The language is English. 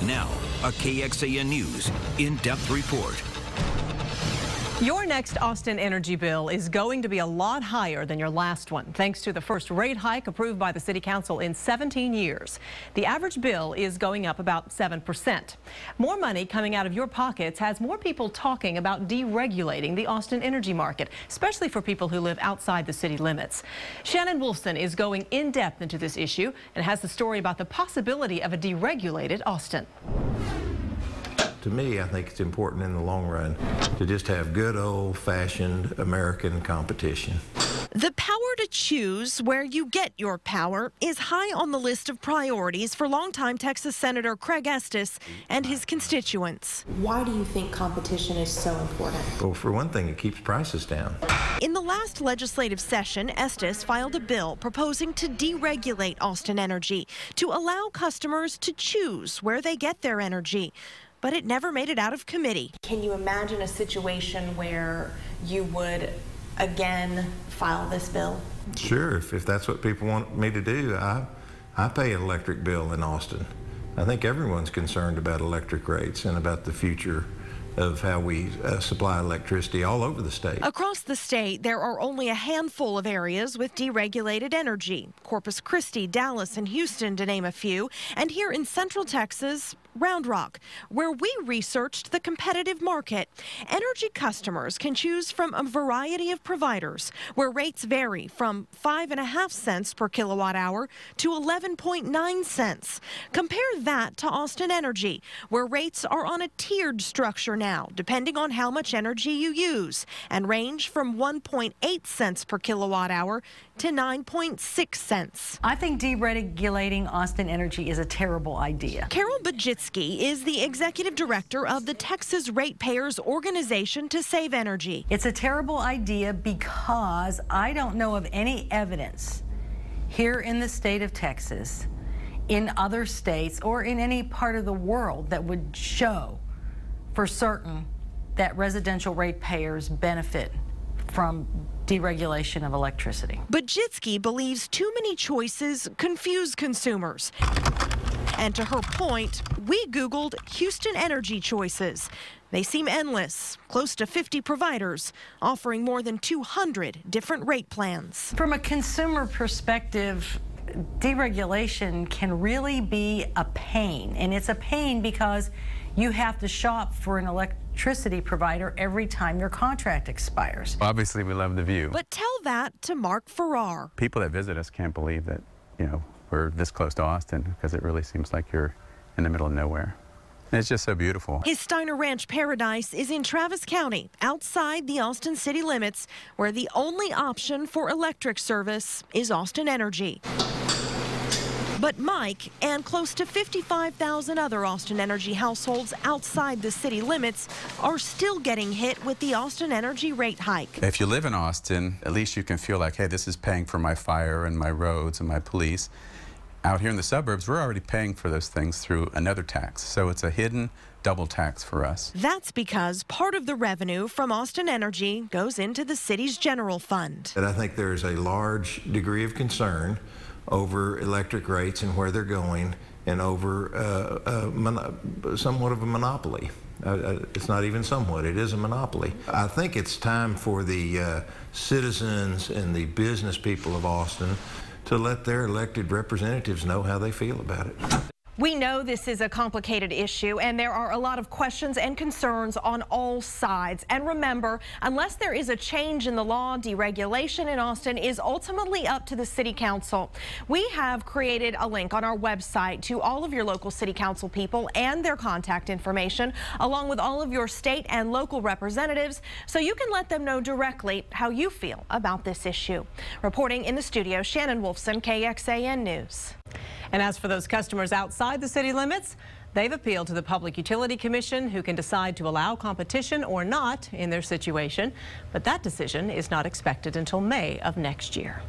Now, a KXAN News in-depth report. Your next Austin energy bill is going to be a lot higher than your last one, thanks to the first rate hike approved by the City Council in 17 years. The average bill is going up about 7%. More money coming out of your pockets has more people talking about deregulating the Austin energy market, especially for people who live outside the city limits. Shannon Wolfson is going in depth into this issue and has the story about the possibility of a deregulated Austin. To me, I think it's important in the long run to just have good old-fashioned American competition. The power to choose where you get your power is high on the list of priorities for longtime Texas Senator Craig Estes and his constituents. Why do you think competition is so important? Well, for one thing, it keeps prices down. In the last legislative session, Estes filed a bill proposing to deregulate Austin energy to allow customers to choose where they get their energy. But it never made it out of committee. Can you imagine a situation where you would again file this bill? Sure, if that's what people want me to do. I pay an electric bill in Austin. I think everyone's concerned about electric rates and about the future of how we supply electricity all over the state. Across the state, there are only a handful of areas with deregulated energy. Corpus Christi, Dallas, and Houston, to name a few. And here in Central Texas, Round Rock, where we researched the competitive market. Energy customers can choose from a variety of providers, where rates vary from 5.5 cents per kilowatt hour to 11.9 cents. Compare that to Austin Energy, where rates are on a tiered structure now, depending on how much energy you use, and range from 1.8 cents per kilowatt hour to 9.6 cents. I think deregulating Austin Energy is a terrible idea. Carol Bajitsky is the executive director of the Texas Ratepayers Organization to Save Energy. It's a terrible idea because I don't know of any evidence here in the state of Texas, in other states, or in any part of the world that would show for certain that residential ratepayers benefit from deregulation of electricity. Bajitsky believes too many choices confuse consumers. And to her point, we Googled Houston energy choices. They seem endless, close to 50 providers, offering more than 200 different rate plans. From a consumer perspective, deregulation can really be a pain. And it's a pain because you have to shop for an electricity provider every time your contract expires. Obviously, we love the view. But tell that to Mark Farrar. People that visit us can't believe that, we're this close to Austin, because it really seems like you're in the middle of nowhere. And it's just so beautiful. His Steiner Ranch paradise is in Travis County, outside the Austin city limits, where the only option for electric service is Austin Energy. But Mike and close to 55,000 other Austin Energy households outside the city limits are still getting hit with the Austin Energy rate hike. If you live in Austin, at least you can feel like, hey, this is paying for my fire and my roads and my police. Out here in the suburbs, we're already paying for those things through another tax. So it's a hidden double tax for us. That's because part of the revenue from Austin Energy goes into the city's general fund. And I think there's a large degree of concern over electric rates and where they're going, and over somewhat of a monopoly. It's not even somewhat, it is a monopoly. I think it's time for the citizens and the business people of Austin to let their elected representatives know how they feel about it. We know this is a complicated issue, and there are a lot of questions and concerns on all sides. And remember, unless there is a change in the law, deregulation in Austin is ultimately up to the City Council. We have created a link on our website to all of your local City Council people and their contact information, along with all of your state and local representatives, so you can let them know directly how you feel about this issue. Reporting in the studio, Shannon Wolfson, KXAN News. And as for those customers outside the city limits, they've appealed to the Public Utility Commission, who can decide to allow competition or not in their situation. But that decision is not expected until May of next year.